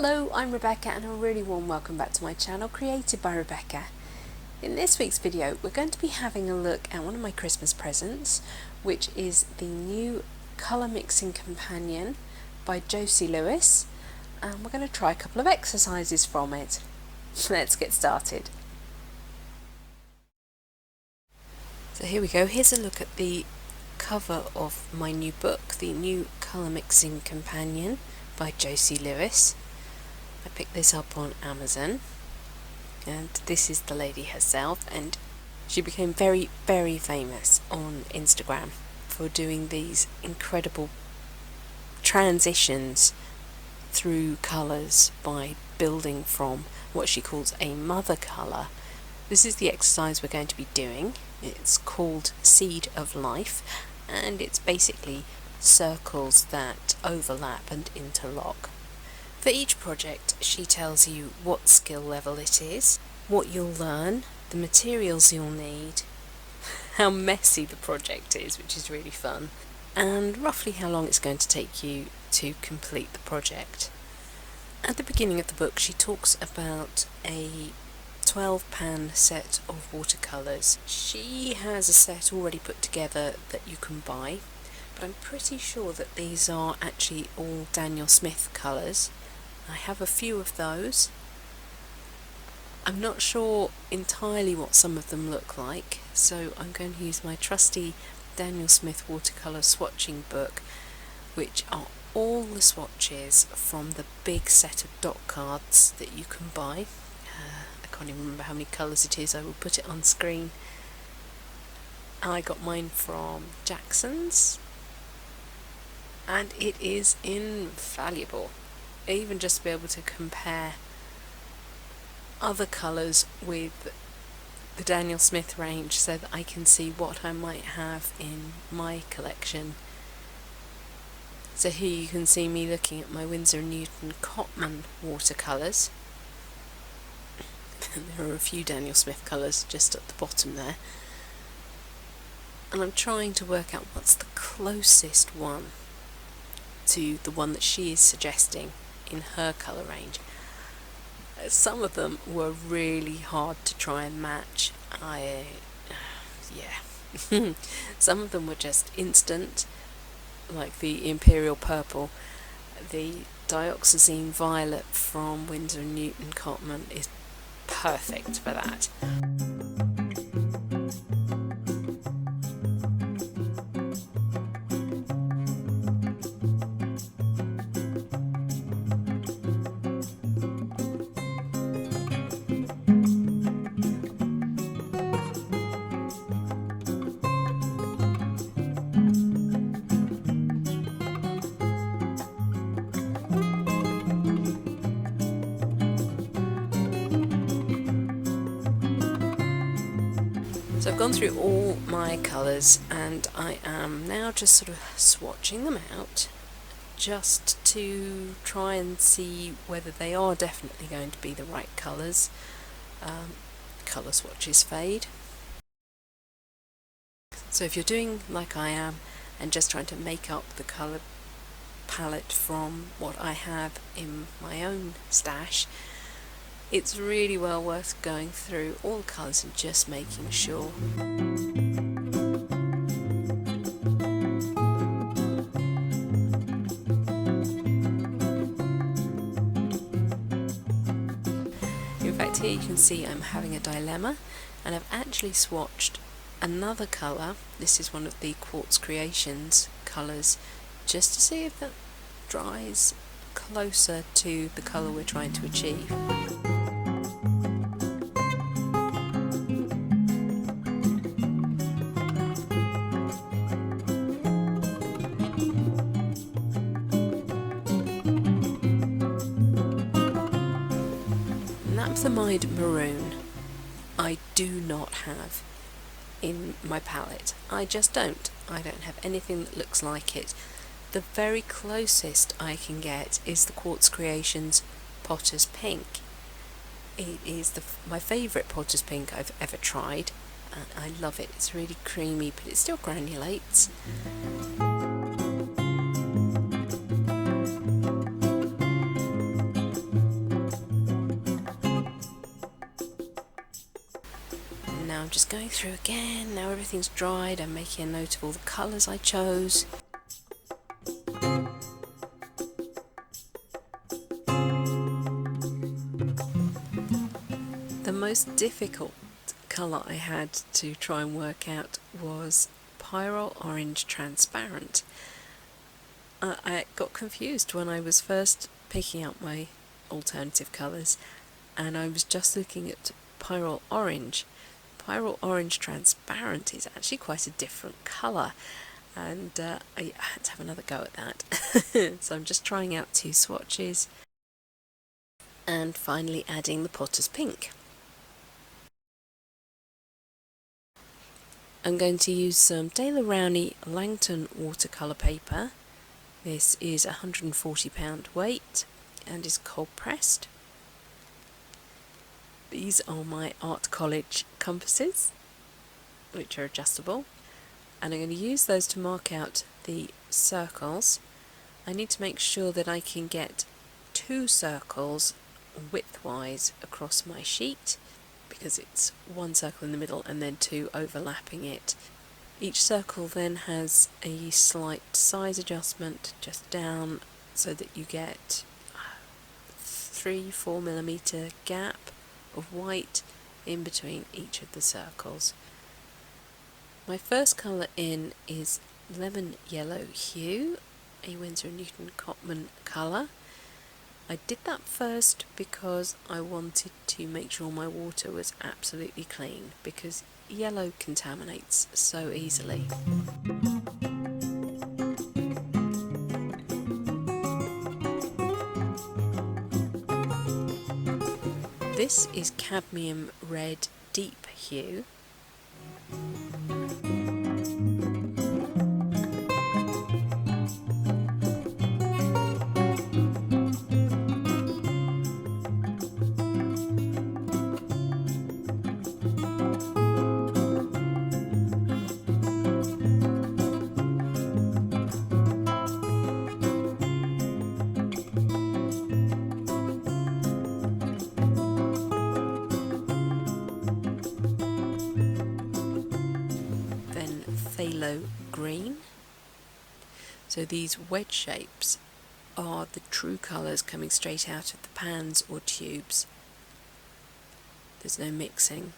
Hello, I'm Rebecca and a really warm welcome back to my channel created by Rebecca. In this week's video we're going to be having a look at one of my Christmas presents, which is the new colour mixing companion by Josie Lewis, and we're going to try a couple of exercises from it. Let's get started. So here we go, here's a look at the cover of my new book, the new colour mixing companion by Josie Lewis. I picked this up on Amazon, and this is the lady herself, and she became very famous on Instagram for doing these incredible transitions through colours by building from what she calls a mother colour. This is the exercise we're going to be doing. It's called Seed of Life, and it's basically circles that overlap and interlock. For each project, she tells you what skill level it is, what you'll learn, the materials you'll need, how messy the project is, which is really fun, and roughly how long it's going to take you to complete the project. At the beginning of the book, she talks about a 12-pan set of watercolours. She has a set already put together that you can buy, but I'm pretty sure that these are actually all Daniel Smith colours. I have a few of those. I'm not sure entirely what some of them look like, so I'm going to use my trusty Daniel Smith watercolour swatching book, which are all the swatches from the big set of dot cards that you can buy. I can't even remember how many colours it is, I will put it on screen. I got mine from Jackson's, and it is invaluable. Even just to be able to compare other colours with the Daniel Smith range so that I can see what I might have in my collection. So here you can see me looking at my Winsor & Newton Cotman watercolours. There are a few Daniel Smith colours just at the bottom there, and I'm trying to work out what's the closest one to the one that she is suggesting in her colour range. Some of them were really hard to try and match. Some of them were just instant, like the Imperial Purple. The Dioxazine Violet from Winsor & Newton Cotman is perfect for that. So I've gone through all my colours, and I am now just sort of swatching them out just to try and see whether they are definitely going to be the right colours. Colour swatches fade. So if you're doing like I am and just trying to make up the colour palette from what I have in my own stash, it's really well worth going through all the colours and just making sure. In fact, here you can see I'm having a dilemma, and I've actually swatched another colour. This is one of the Quartz Creations colours, just to see if that dries closer to the colour we're trying to achieve. Naphthamide Maroon I do not have in my palette. I just don't. I don't have anything that looks like it. The very closest I can get is the Quartz Creations Potter's Pink. It is my favourite Potter's Pink I've ever tried. I love it. It's really creamy, but it still granulates. now I'm just going through again. Now everything's dried, I'm making a note of all the colours I chose. The most difficult colour I had to try and work out was Pyrrole Orange Transparent. I got confused when I was first picking up my alternative colours, and I was just looking at Pyrrole Orange. Pyrrole Orange Transparent is actually quite a different colour, and I had to have another go at that. So I'm just trying out 2 swatches and finally adding the Potter's Pink. I'm going to use some Daler-Rowney Langton watercolour paper. This is £140 weight and is cold pressed. These are my art college compasses, which are adjustable, and I'm going to use those to mark out the circles. I need to make sure that I can get 2 circles widthwise across my sheet, because it's 1 circle in the middle and then 2 overlapping it. Each circle then has a slight size adjustment just down, so that you get 3-4 millimetre gap of white in between each of the circles. My first colour in is Lemon Yellow Hue, a Winsor & Newton Cotman colour. I did that first because I wanted to make sure my water was absolutely clean, because yellow contaminates so easily. This is Cadmium Red Deep Hue. Phthalo Green. So these wedge shapes are the true colours coming straight out of the pans or tubes. There's no mixing.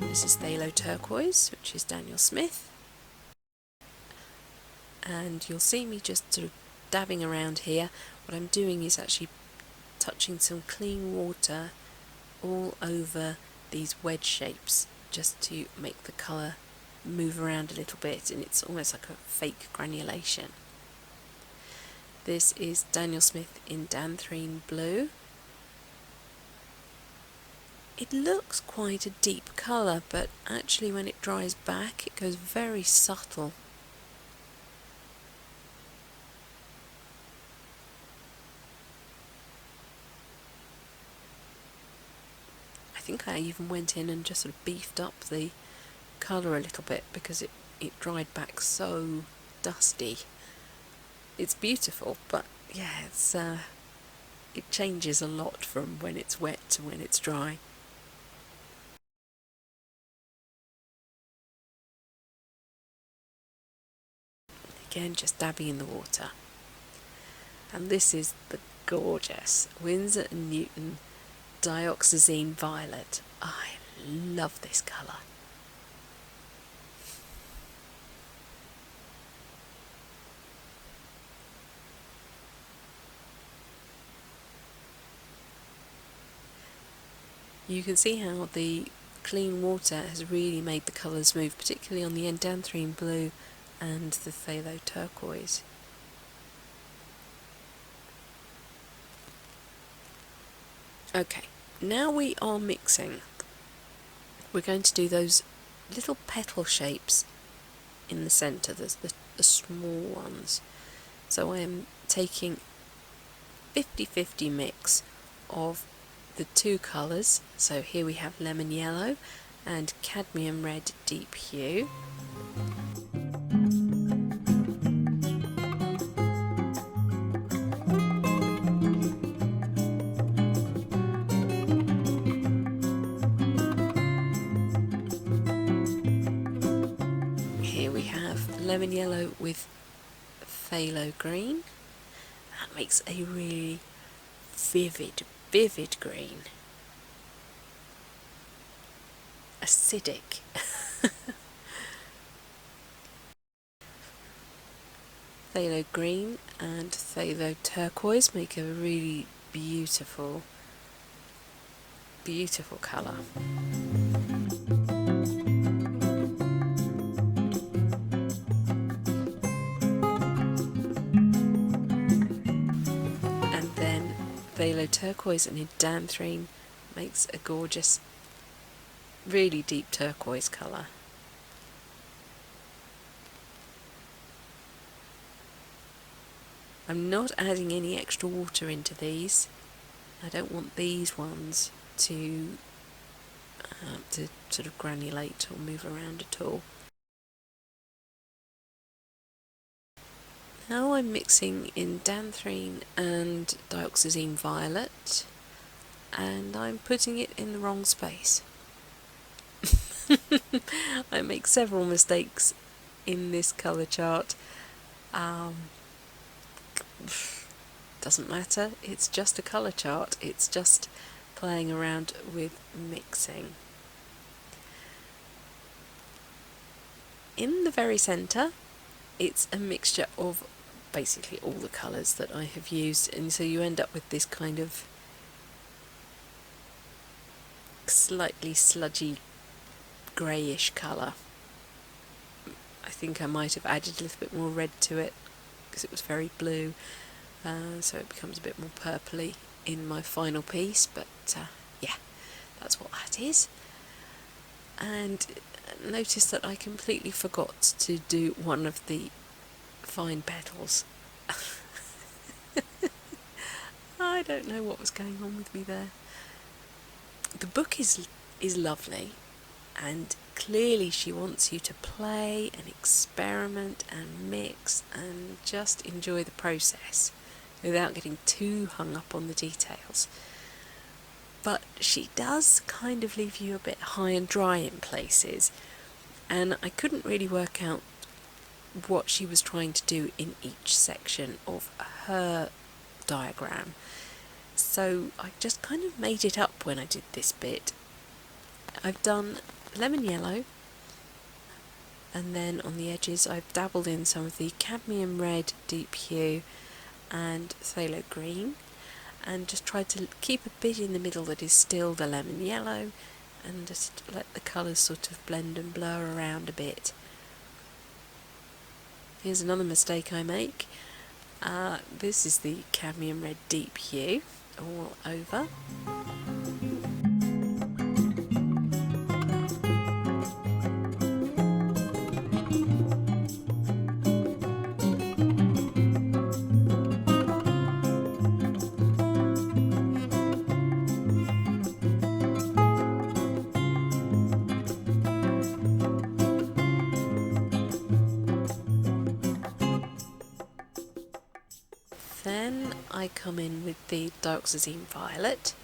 This is Phthalo Turquoise, which is Daniel Smith. And you'll see me just sort of dabbing around here. What I'm doing is actually touching some clean water all over these wedge shapes, just to make the colour move around a little bit, and it's almost like a fake granulation. This is Daniel Smith in Danthrine Blue. It looks quite a deep colour, but actually when it dries back it goes very subtle. I think I even went in and just sort of beefed up the colour a little bit, because it dried back so dusty. It's beautiful, but yeah, it changes a lot from when it's wet to when it's dry. Again, just dabbing in the water. And this is the gorgeous Winsor & Newton Dioxazine Violet. I love this colour. You can see how the clean water has really made the colours move, particularly on the Endanthrine Blue and the Phthalo Turquoise. Okay, now we are mixing. We're going to do those little petal shapes in the centre, the small ones. So I am taking 50-50 mix of the two colours. So here we have lemon yellow and cadmium red deep hue. Here we have lemon yellow with phthalo green. That makes a really vivid green. Acidic. Phthalo green and phthalo turquoise make a really beautiful colour. And then phthalo turquoise and indanthrene makes a gorgeous, really deep turquoise colour. I'm not adding any extra water into these. I don't want these ones to sort of granulate or move around at all. Now I'm mixing indanthrene and dioxazine violet, and I'm putting it in the wrong space. I make several mistakes in this colour chart. Doesn't matter, it's just a colour chart, it's just playing around with mixing. In the very centre, it's a mixture of basically all the colours that I have used, and so you end up with this kind of slightly sludgy greyish colour. I think I might have added a little bit more red to it because it was very blue, so it becomes a bit more purpley in my final piece, but yeah, that's what that is. And notice that I completely forgot to do one of the fine petals. I don't know what was going on with me there. The book is lovely, and clearly she wants you to play and experiment and mix and just enjoy the process without getting too hung up on the details. But she does kind of leave you a bit high and dry in places, and I couldn't really work out what she was trying to do in each section of her diagram. So I just kind of made it up when I did this bit. I've done lemon yellow, and then on the edges I've dabbled in some of the cadmium red deep hue and phthalo green, and just tried to keep a bit in the middle that is still the lemon yellow, and just let the colours sort of blend and blur around a bit. Here's another mistake I make. This is the cadmium red deep hue all over. Then I come in with the dioxazine violet.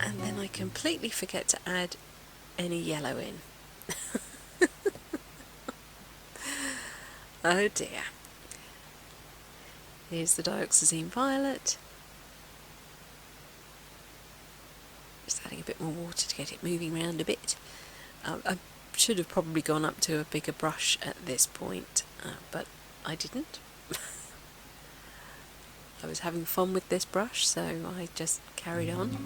And then I completely forget to add any yellow in. Oh dear. Here's the dioxazine violet. Just adding a bit more water to get it moving around a bit. I should have probably gone up to a bigger brush at this point, but I didn't. I was having fun with this brush, so I just carried on.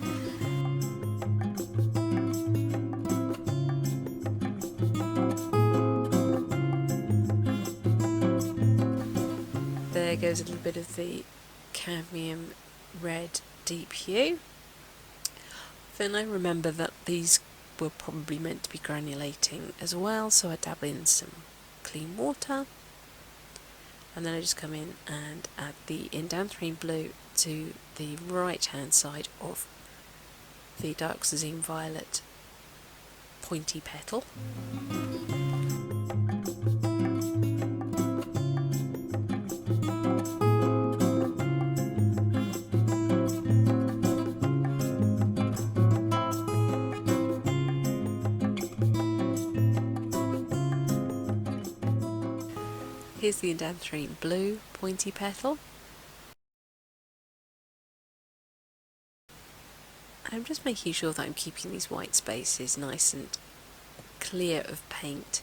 goes a little bit of the cadmium red deep hue. Then I remember that these were probably meant to be granulating as well, so I dab in some clean water, and then I just come in and add the indanthrene blue to the right hand side of the dioxazine violet pointy petal. Here's the indanthrene blue pointy petal. I'm just making sure that I'm keeping these white spaces nice and clear of paint,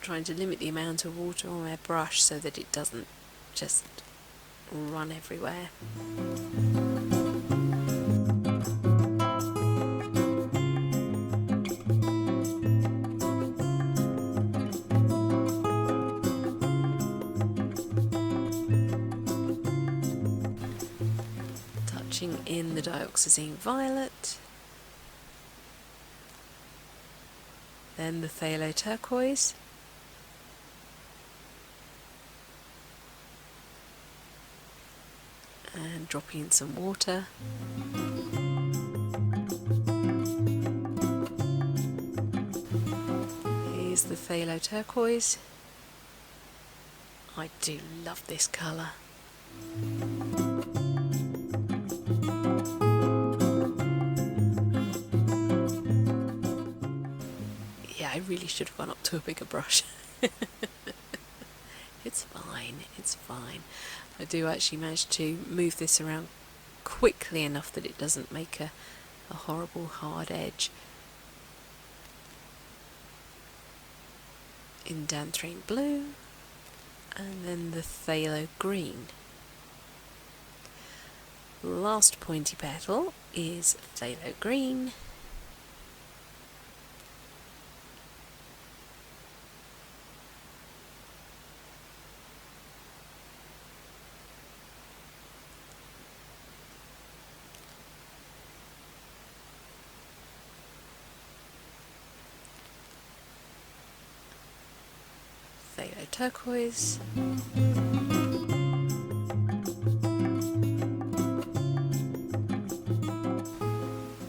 trying to limit the amount of water on my brush so that it doesn't just run everywhere. Touching in the dioxazine violet, then the phthalo turquoise, and dropping in some water. Here's the phthalo turquoise. I do love this colour. Yeah, I really should have gone up to a bigger brush. It's fine, it's fine. I do actually manage to move this around quickly enough that it doesn't make a horrible hard edge. Indanthrene blue, and then the phthalo green. Last pointy petal is phthalo green. Phthalo turquoise.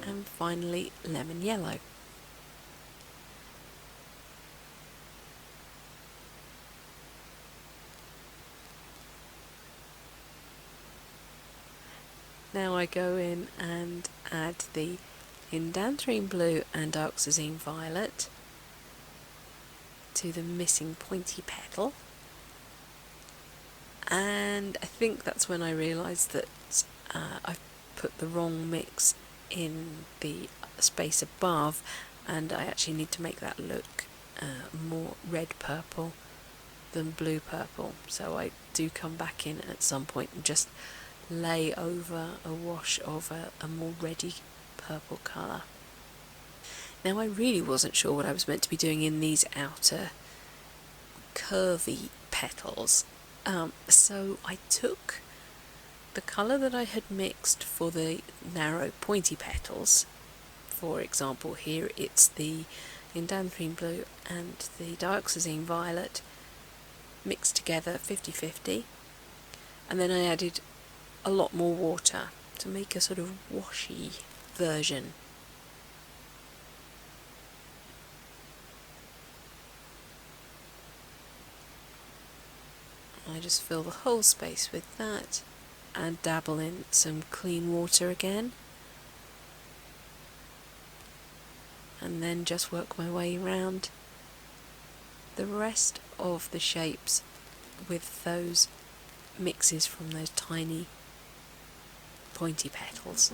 And finally lemon yellow. Now I go in and add the indanthrene blue and dioxazine violet to the missing pointy petal, and I think that's when I realised that I've put the wrong mix in the space above, and I actually need to make that look more red purple than blue purple, so I do come back in at some point and just lay over a wash of a more reddy purple colour. Now I really wasn't sure what I was meant to be doing in these outer curvy petals, so I took the colour that I had mixed for the narrow pointy petals. For example, here it's the indanthrene blue and the dioxazine violet mixed together 50-50, and then I added a lot more water to make a sort of washy version. I just fill the whole space with that and dabble in some clean water again, and then just work my way around the rest of the shapes with those mixes from those tiny pointy petals.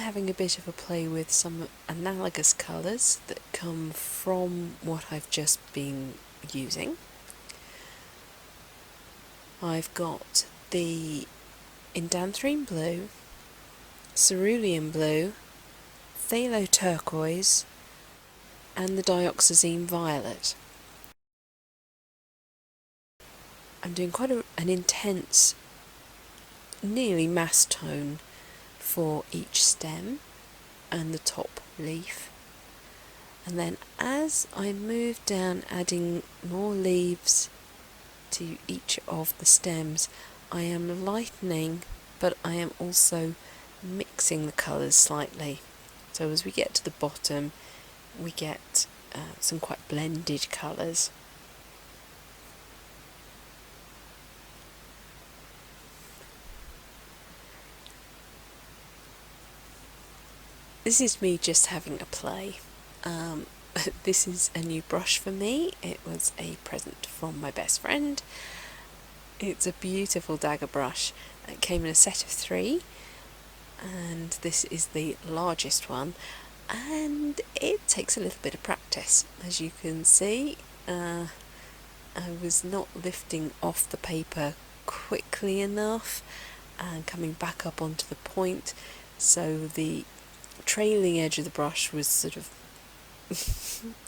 having a bit of a play with some analogous colours that come from what I've just been using. I've got the indanthrene blue, cerulean blue, phthalo turquoise and the dioxazine violet. I'm doing quite an intense, nearly mass tone for each stem and the top leaf, and then as I move down adding more leaves to each of the stems, I am lightening, but I am also mixing the colours slightly. So as we get to the bottom, we get some quite blended colours. This is me just having a play. This is a new brush for me. It was a present from my best friend. It's a beautiful dagger brush. It came in a set of 3, and this is the largest one, and it takes a little bit of practice. As you can see, I was not lifting off the paper quickly enough and coming back up onto the point, so the trailing edge of the brush was sort of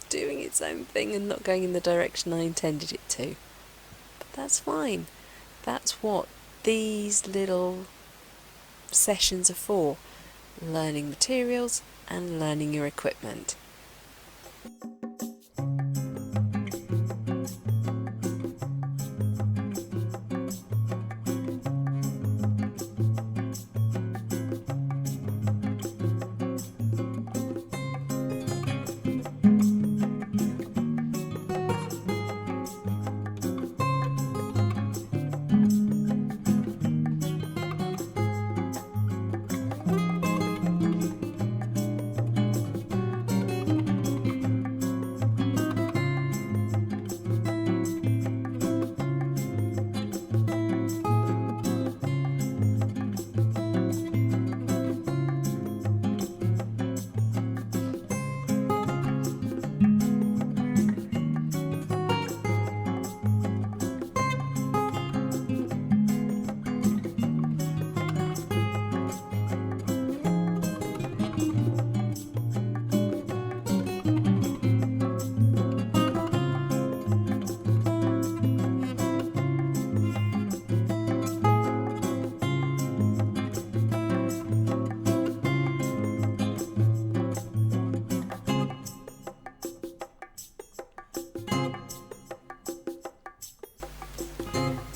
doing its own thing and not going in the direction I intended it to. But that's fine. That's what these little sessions are for. Learning materials and learning your equipment.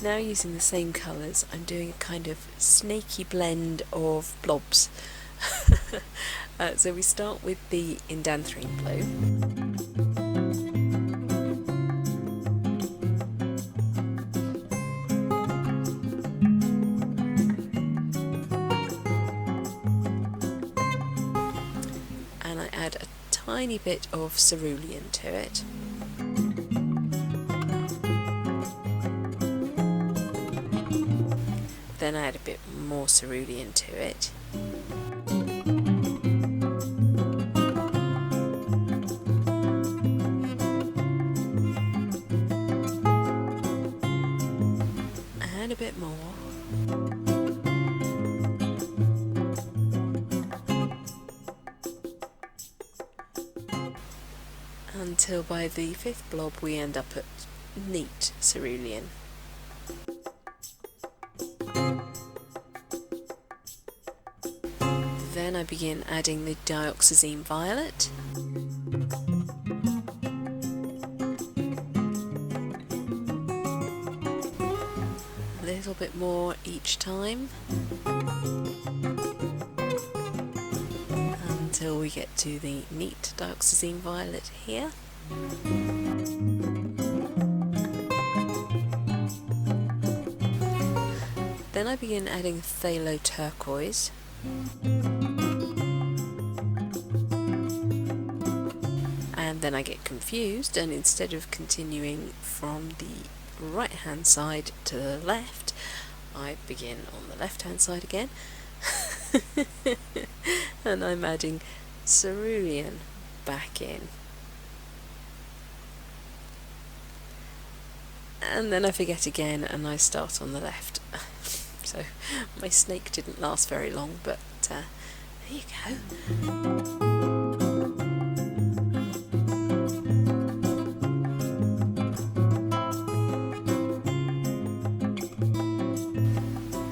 Now using the same colours, I'm doing a kind of snaky blend of blobs. So we start with the indanthrene blue. And I add a tiny bit of cerulean to it. Then I add a bit more cerulean to it. And a bit more. Until by the 5th blob we end up at neat cerulean. Then I begin adding the dioxazine violet. A little bit more each time until we get to the neat dioxazine violet here. Then I begin adding phthalo turquoise. And then I get confused, and instead of continuing from the right hand side to the left, I begin on the left hand side again. And I'm adding cerulean back in. And then I forget again and I start on the left. So my snake didn't last very long, but there you go.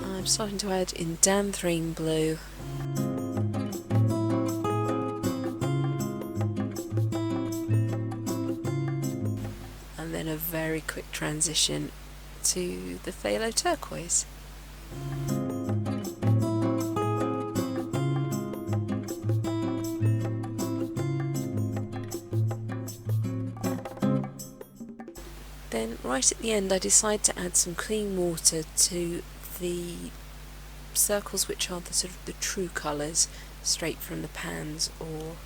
I'm starting to add in Danthrine blue. And then a very quick transition to the phthalo turquoise. Then right at the end I decide to add some clean water to the circles which are the sort of the true colours straight from the pans or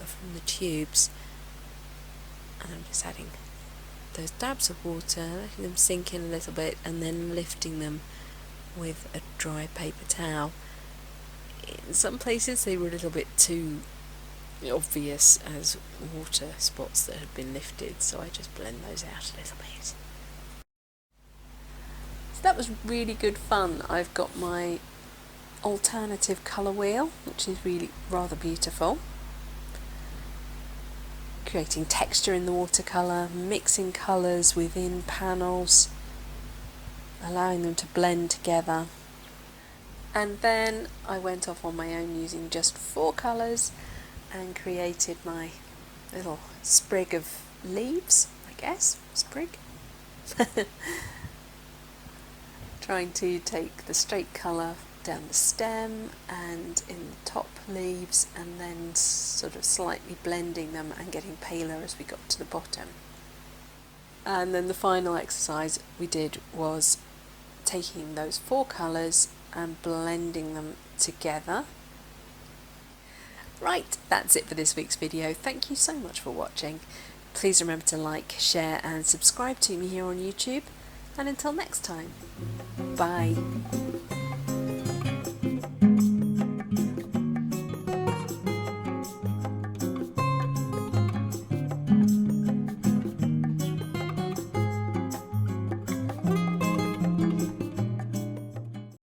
from the tubes, and I'm just adding those dabs of water, letting them sink in a little bit and then lifting them with a dry paper towel. In some places they were a little bit too obvious as water spots that had been lifted, so I just blend those out a little bit. So that was really good fun. I've got my alternative colour wheel, which is really rather beautiful. Creating texture in the watercolour, mixing colours within panels, allowing them to blend together. And then I went off on my own using just 4 colours and created my little sprig of leaves, I guess, sprig. Trying to take the straight colour down the stem and in the top leaves, and then sort of slightly blending them and getting paler as we got to the bottom. And then the final exercise we did was taking those 4 colours and blending them together. Right, that's it for this week's video. Thank you so much for watching. Please remember to like, share and subscribe to me here on YouTube. And until next time, bye.